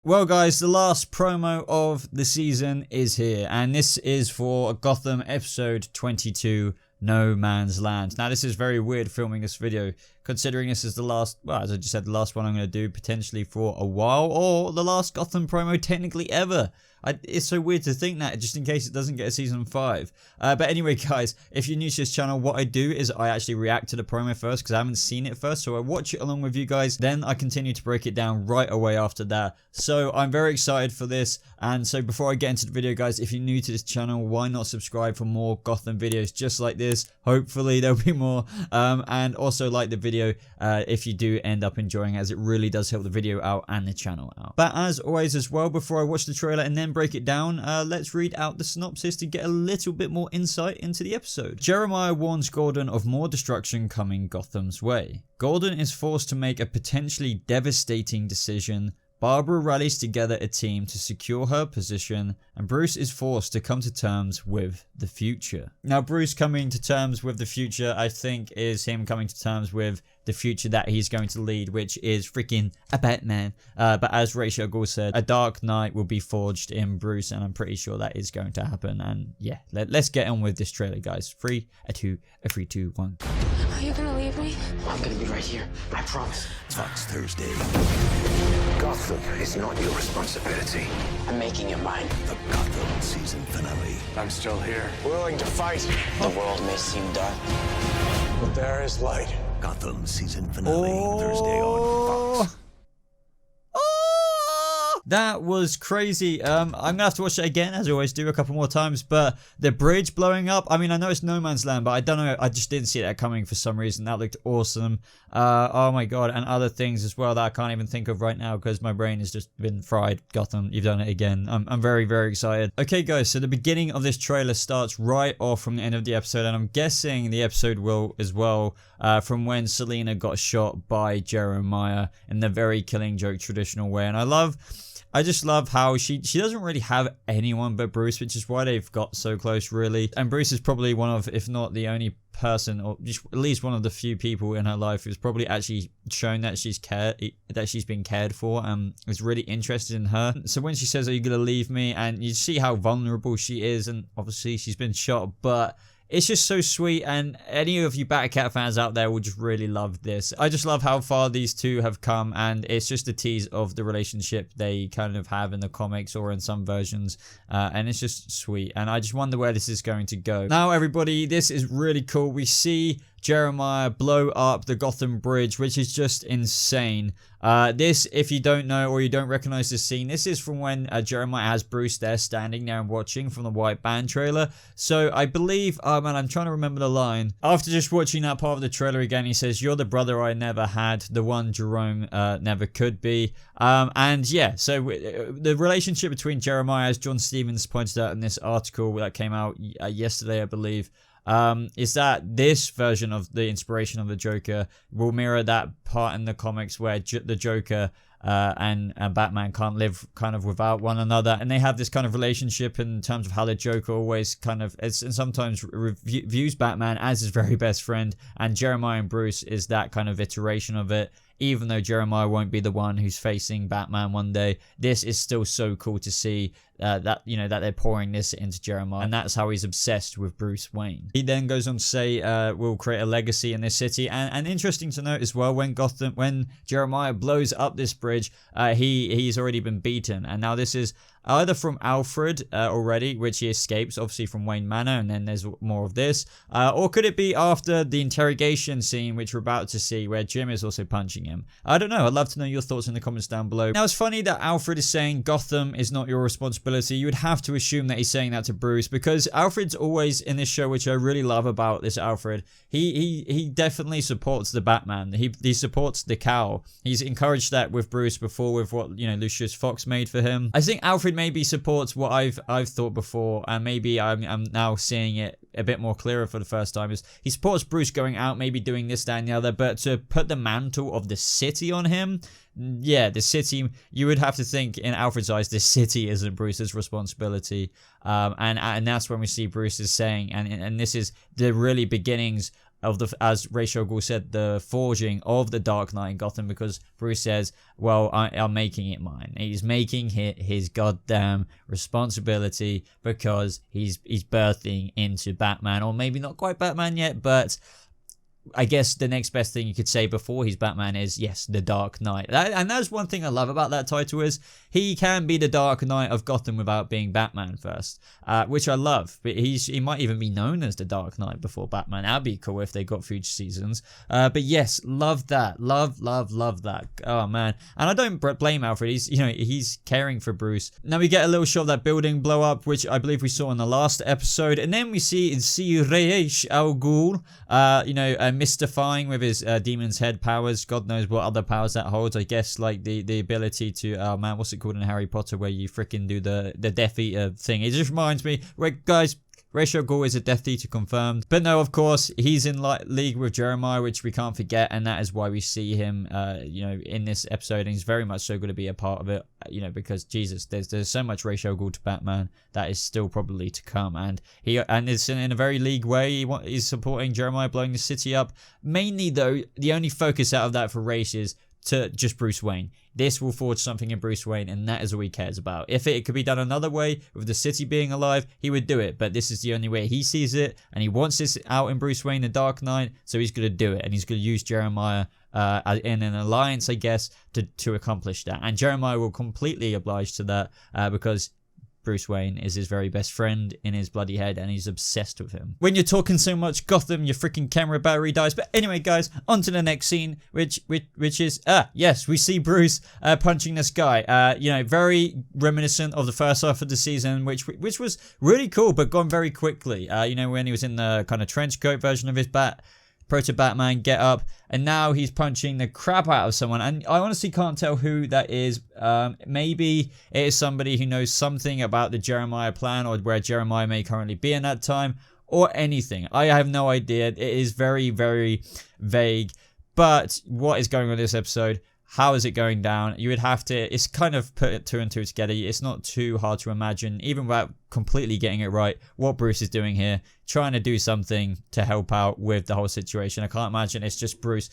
Well guys, the last promo of the season is here, and this is for Gotham episode 22, No Man's Land. Now this is very weird filming this video, considering this is the last, well, as I just said, the last one I'm going to do potentially for a while, or the last Gotham promo technically ever. It's so weird to think that, just in case it doesn't get a season 5. But anyway guys, if you're new to this channel, what I do is I actually react to the promo first, because I haven't seen it first, so I watch it along with you guys, then I continue to break it down right away after that. So I'm very excited for this, and so before I get into the video guys, if you're new to this channel, why not subscribe for more Gotham videos just like this? Hopefully there'll be more, and also like the video if you do end up enjoying it, as it really does help the video out and the channel out. But as always as well, before I watch the trailer and then break it down, let's read out the synopsis to get a little bit more insight into the episode. Jeremiah warns Gordon of more destruction coming Gotham's way. Gordon is forced to make a potentially devastating decision. Barbara rallies together a team to secure her position, and Bruce is forced to come to terms with the future. Now, Bruce coming to terms with the future, I think, is him coming to terms with the future that he's going to lead, which is freaking a Batman. But as Rachel Gould said, a dark knight will be forged in Bruce, and I'm pretty sure that is going to happen. And yeah, let's get on with this trailer, guys. 3, 2, 1. Are you gonna leave me? I'm gonna be right here. I promise. Fox Thursday. Gotham is not your responsibility. I'm making it mine. The Gotham season finale. I'm still here, willing to fight. The world may seem dark, but there is light. Gotham season finale. Thursday on Fox. That was crazy. I'm gonna have to watch it again, as I always do, a couple more times. But the bridge blowing up, I mean, I know it's No Man's Land, but I don't know, I just didn't see that coming for some reason. That looked awesome. Oh my god, and other things as well that I can't even think of right now because my brain has just been fried. Gotham, you've done it again. I'm very, very excited. Okay guys, so the beginning of this trailer starts right off from the end of the episode, and I'm guessing the episode will as well, from when Selina got shot by Jeremiah in the very Killing Joke traditional way. And I just love how she doesn't really have anyone but Bruce, which is why they've got so close, really. And Bruce is probably one of, if not the only person, or just at least one of the few people in her life who's probably actually shown that she's been cared for, and is really interested in her. So when she says, "Are you gonna leave me?" and you see how vulnerable she is, and obviously she's been shot, but it's just so sweet, and any of you Batcat fans out there will just really love this. I just love how far these two have come, and it's just a tease of the relationship they kind of have in the comics or in some versions, and it's just sweet, and I just wonder where this is going to go. Now everybody, this is really cool. We see Jeremiah blow up the Gotham Bridge, which is just insane. This, if you don't know or you don't recognize this scene, this is from when Jeremiah has Bruce there standing there and watching from the White Band trailer. So I believe, oh man, I'm trying to remember the line. After just watching that part of the trailer again, he says, "You're the brother I never had, the one Jerome never could be." And yeah, so the relationship between Jeremiah, as John Stevens pointed out in this article that came out yesterday, I believe, is that this version of the inspiration of the Joker will mirror that part in the comics where the Joker and Batman can't live kind of without one another, and they have this kind of relationship in terms of how the Joker always kind of and sometimes views Batman as his very best friend, and Jeremiah and Bruce is that kind of iteration of it. Even though Jeremiah won't be the one who's facing Batman one day, this is still so cool to see that, you know, that they're pouring this into Jeremiah, and that's how he's obsessed with Bruce Wayne. He then goes on to say, "We'll create a legacy in this city," and interesting to note as well, when Jeremiah blows up this bridge, he's already been beaten, and now this is either from Alfred already, which he escapes obviously from Wayne Manor, and then there's more of this, or could it be after the interrogation scene, which we're about to see, where Jim is also punching him? I don't know. I'd love to know your thoughts in the comments down below. Now, it's funny that Alfred is saying Gotham is not your responsibility. You would have to assume that he's saying that to Bruce, because Alfred's always in this show, which I really love about this Alfred. He definitely supports the Batman. He supports the cowl. He's encouraged that with Bruce before, with what, you know, Lucius Fox made for him. I think Alfred maybe supports what I've thought before, and maybe I'm now seeing it a bit more clearer for the first time, is he supports Bruce going out, maybe doing this, that, and the other, but to put the mantle of the city on him, yeah, the city, you would have to think in Alfred's eyes, the city isn't Bruce's responsibility, and that's when we see Bruce is saying, and this is the really beginnings as Ra's al Ghul said, the forging of the Dark Knight in Gotham, because Bruce says, well, I'm making it mine. He's making his goddamn responsibility because he's birthing into Batman, or maybe not quite Batman yet, but I guess the next best thing you could say before he's Batman is, yes, the Dark Knight. And that's one thing I love about that title, is he can be the Dark Knight of Gotham without being Batman first, which I love. But he might even be known as the Dark Knight before Batman. That'd be cool if they got future seasons. But yes, love that. Love that. Oh man. And I don't blame Alfred. He's caring for Bruce. Now we get a little shot of that building blow up, which I believe we saw in the last episode. And then we see Ra's al Ghul, mystifying with his demon's head powers. God knows what other powers that holds. I guess like the ability to, oh man, what's it called in Harry Potter where you freaking do the Death Eater thing. It just reminds me, right guys, Ra's al Ghul is a Death Eater confirmed. But no, of course, he's in league with Jeremiah, which we can't forget, and that is why we see him, in this episode, and he's very much so going to be a part of it, because Jesus, there's so much Ra's al Ghul to Batman that is still probably to come, and it's in a very league way. He's supporting Jeremiah blowing the city up. Mainly though, the only focus out of that for Ra's is to just Bruce Wayne. This will forge something in Bruce Wayne, and that is all he cares about. If it could be done another way, with the city being alive, he would do it. But this is the only way he sees it, and he wants this out in Bruce Wayne, the Dark Knight, so he's going to do it. And he's going to use Jeremiah in an alliance, I guess, to accomplish that. And Jeremiah will completely oblige to that because Bruce Wayne is his very best friend in his bloody head, and he's obsessed with him. When you're talking so much Gotham, your freaking camera battery dies. But anyway, guys, on to the next scene, which is yes, we see Bruce punching this guy. Very reminiscent of the first half of the season, which was really cool, but gone very quickly. When he was in the kind of trench coat version of his proto-Batman get up, and now he's punching the crap out of someone, and I honestly can't tell who that is. Maybe it is somebody who knows something about the Jeremiah plan, or where Jeremiah may currently be in that time, or anything. I have no idea. It is very, very vague. But what is going on in this episode? How is it going down? You would have to, it's kind of put two and two together. It's not too hard to imagine, even without completely getting it right, what Bruce is doing here, trying to do something to help out with the whole situation. I can't imagine it's just Bruce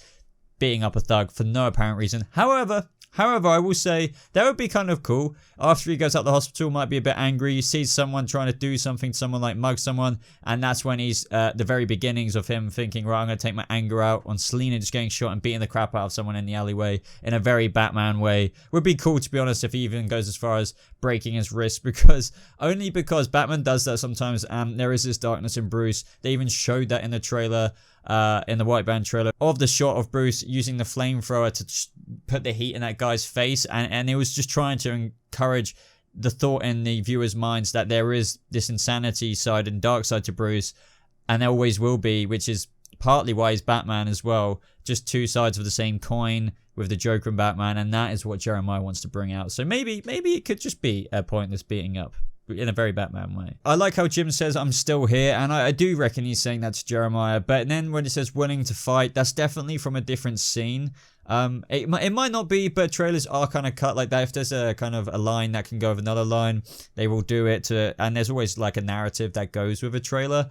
beating up a thug for no apparent reason. However, I will say that would be kind of cool. After he goes out the hospital, might be a bit angry. He sees someone trying to do something, someone like mug someone, and that's when he's the very beginnings of him thinking, right, I'm going to take my anger out on Selena just getting shot and beating the crap out of someone in the alleyway in a very Batman way. Would be cool, to be honest, if he even goes as far as breaking his wrist, because Batman does that sometimes, and there is this darkness in Bruce. They even showed that in the trailer. In the White Band trailer, of the shot of Bruce using the flamethrower to put the heat in that guy's face, and it was just trying to encourage the thought in the viewers' minds that there is this insanity side and dark side to Bruce, and there always will be, which is partly why he's Batman as well. Just two sides of the same coin with the Joker and Batman, and that is what Jeremiah wants to bring out. So maybe it could just be a pointless beating up in a very Batman way. I like how Jim says, I'm still here, and I do reckon he's saying that to Jeremiah, but then when he says willing to fight, that's definitely from a different scene. It might not be, but trailers are kind of cut like that. If there's a kind of a line that can go with another line, they will do it and there's always like a narrative that goes with a trailer.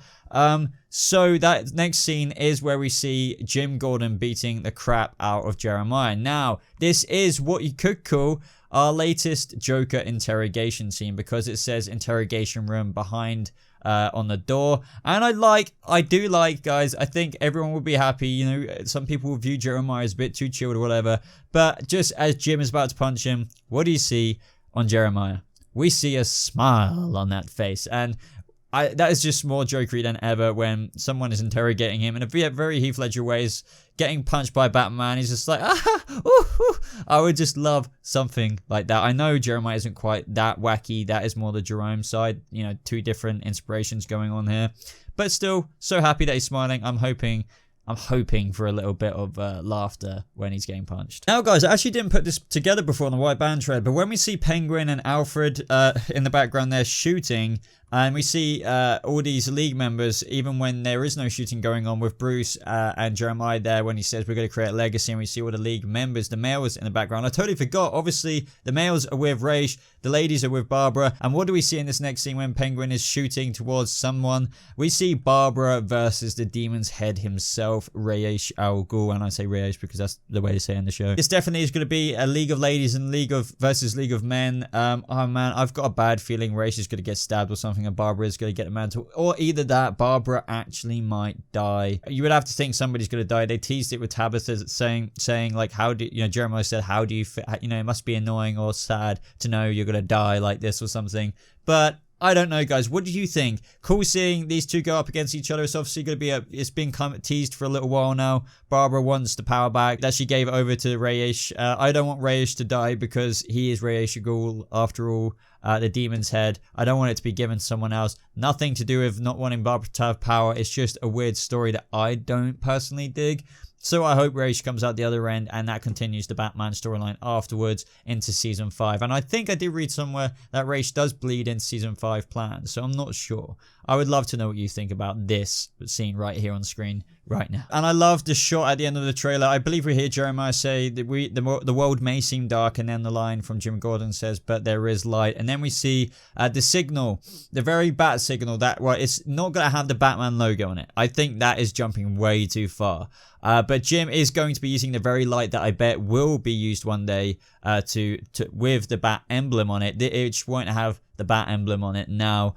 So that next scene is where we see Jim Gordon beating the crap out of Jeremiah. Now, this is what you could call our latest Joker interrogation scene, because it says interrogation room behind on the door, and I do like, guys, I think everyone will be happy. Some people will view Jeremiah as a bit too chilled or whatever, but just as Jim is about to punch him, what do you see on Jeremiah? We see a smile on that face, and that is just more jokery than ever when someone is interrogating him in a very Heath Ledger ways, getting punched by Batman. He's just like, I would just love something like that. I know Jeremiah isn't quite that wacky. That is more the Jerome side. Two different inspirations going on here. But still, so happy that he's smiling. I'm hoping for a little bit of laughter when he's getting punched. Now, guys, I actually didn't put this together before on the White Band trailer, but when we see Penguin and Alfred in the background there shooting, And we see all these League members, even when there is no shooting going on, with Bruce and Jeremiah there when he says we're going to create a legacy, and we see all the League members, the males in the background. I totally forgot, obviously, the males are with Raish, the ladies are with Barbara. And what do we see in this next scene when Penguin is shooting towards someone? We see Barbara versus the Demon's Head himself, Raish Al Ghul. And I say Raish because that's the way to say it in the show. This definitely is going to be a League of Ladies and League of versus League of Men. Oh man, I've got a bad feeling Raish is going to get stabbed or something, and Barbara is going to get the mantle, or either that, Barbara actually might die. You would have to think somebody's going to die. They teased it with Tabitha saying like, how do you know, Jeremiah said, how do you you know, it must be annoying or sad to know you're going to die like this or something. But I don't know, guys. What do you think? Cool seeing these two go up against each other. It's obviously going to be it's been kind of teased for a little while now. Barbara wants the power back that she gave over to Raish. I don't want Raish to die because he is Raish Ghul, after all, the Demon's Head. I don't want it to be given to someone else. Nothing to do with not wanting Barbara to have power. It's just a weird story that I don't personally dig. So I hope Raish comes out the other end and that continues the Batman storyline afterwards into season 5. And I think I did read somewhere that Raish does bleed into season 5 plans, so I'm not sure. I would love to know what you think about this scene right here on screen right now. And I love the shot at the end of the trailer. I believe we hear Jeremiah say that the world may seem dark, and then the line from Jim Gordon says, but there is light. And then we see the signal, the very bat signal that, well, it's not going to have the Batman logo on it. I think that is jumping way too far. But Jim is going to be using the very light that I bet will be used one day with the bat emblem on it. It just won't have the bat emblem on it now.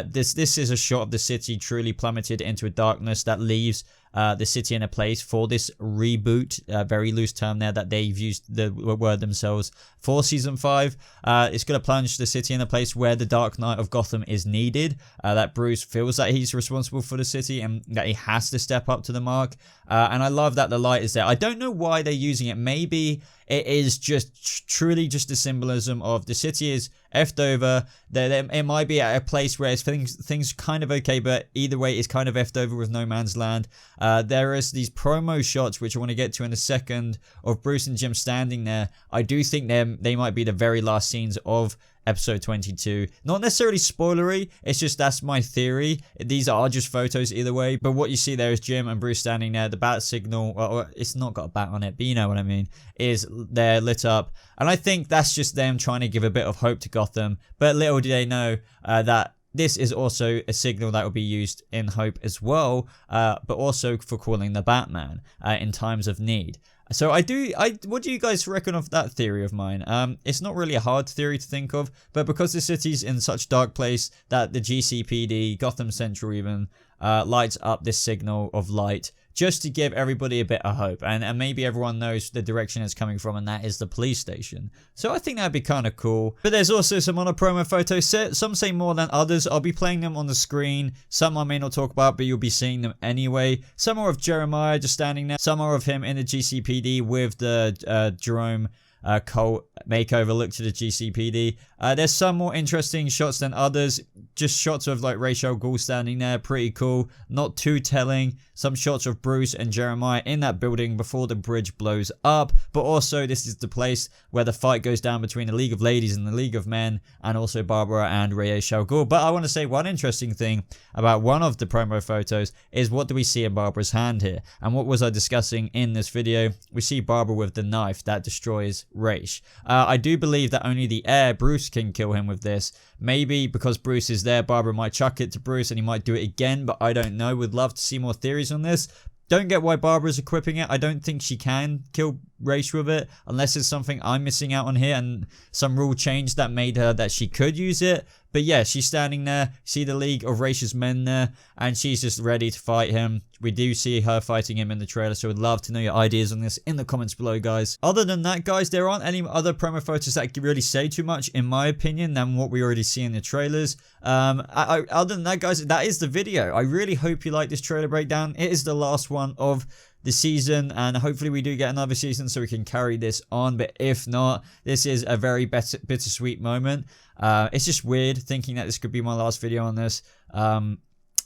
This is a shot of the city truly plummeted into a darkness that leaves the city in a place for this reboot, very loose term there that they've used the word themselves for season 5. It's going to plunge the city in a place where the Dark Knight of Gotham is needed, that Bruce feels that he's responsible for the city and that he has to step up to the mark. And I love that the light is there. I don't know why they're using it. Maybe it is just truly just a symbolism of the city is effed over. It might be at a place where things kind of okay, but either way it's kind of effed over with no man's land. There is these promo shots, which I want to get to in a second, of Bruce and Jim standing there. I do think they might be the very last scenes of episode 22. Not necessarily spoilery, it's just that's my theory. These are just photos either way, but what you see there is Jim and Bruce standing there. The bat signal, or it's not got a bat on it, but you know what I mean, is there lit up, and I think that's just them trying to give a bit of hope to Gotham. But little do they know that this is also a signal that will be used in hope as well, but also for calling the Batman in times of need. So what do you guys reckon of that theory of mine? It's not really a hard theory to think of, but because the city's in such dark place that the GCPD, Gotham Central even, lights up this signal of light just to give everybody a bit of hope, and maybe everyone knows the direction it's coming from, and that is the police station. So I think that'd be kind of cool. But there's also some other promo photos. Some say more than others. I'll be playing them on the screen. Some I may not talk about, but you'll be seeing them anyway. Some are of Jeremiah just standing there. Some are of him in the GCPD with the Jerome Colt makeover look to the GCPD. There's some more interesting shots than others. Just shots of like Raish Al Ghul standing there, pretty cool, not too telling. Some shots of Bruce and Jeremiah in that building before the bridge blows up, but also this is the place where the fight goes down between the League of Ladies and the League of Men, and also Barbara and Raish Al Ghul. But I want to say one interesting thing about one of the promo photos is, what do we see in Barbara's hand here? And what was I discussing in this video? We see Barbara with the knife that destroys Raish. I do believe that only the heir, Bruce, can kill him with this. Maybe because Bruce is there, Barbara might chuck it to Bruce and he might do it again, but I don't know. Would love to see more theories on this. Don't get why Barbara's equipping it. I don't think she can kill Raish with it, unless it's something I'm missing out on here and some rule change that made her that she could use it. But yeah, she's standing there. See the League of Raish's Men there, and she's just ready to fight him. We do see her fighting him in the trailer, so we'd love to know your ideas on this in the comments below, guys. Other than that, guys, there aren't any other promo photos that really say too much, in my opinion, than what we already see in the trailers. Other than that, guys, that is the video. I really hope you like this trailer breakdown. It is the last one of the season, and hopefully we do get another season so we can carry this on. But if not, this is a very bittersweet moment. It's just weird thinking that this could be my last video on this.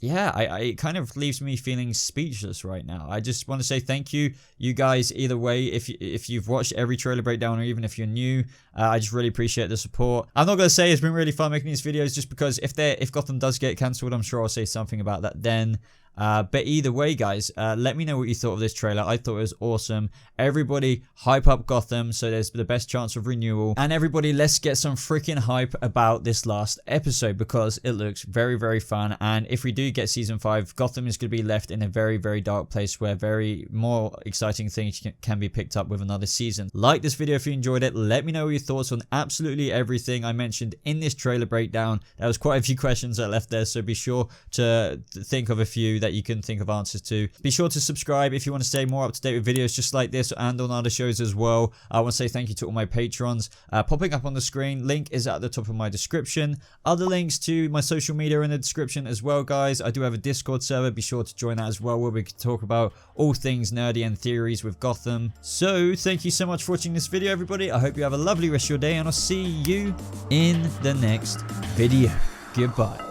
yeah, it kind of leaves me feeling speechless right now. I just want to say thank you guys either way, if you've watched every trailer breakdown or even if you're new. I just really appreciate the support. I'm not going to say it's been really fun making these videos just because if Gotham does get cancelled, I'm sure I'll say something about that then. But either way, guys, let me know what you thought of this trailer. I thought it was awesome. Everybody hype up Gotham so there's the best chance of renewal. And everybody, let's get some freaking hype about this last episode because it looks very, very fun. And if we do get season 5, Gotham is going to be left in a very, very dark place where very more exciting things can be picked up with another season. Like this video if you enjoyed it. Let me know your thoughts on absolutely everything I mentioned in this trailer breakdown. There was quite a few questions I left there, so be sure to think of a few that you can think of answers to. Be sure to subscribe if you want to stay more up to date with videos just like this and on other shows as well. I want to say thank you to all my patrons. Popping up on the screen, link is at the top of my description. Other links to my social media are in the description as well, guys. I do have a Discord server. Be sure to join that as well, where we can talk about all things nerdy and theories with Gotham. So thank you so much for watching this video, everybody. I hope you have a lovely rest of your day, and I'll see you in the next video. Goodbye.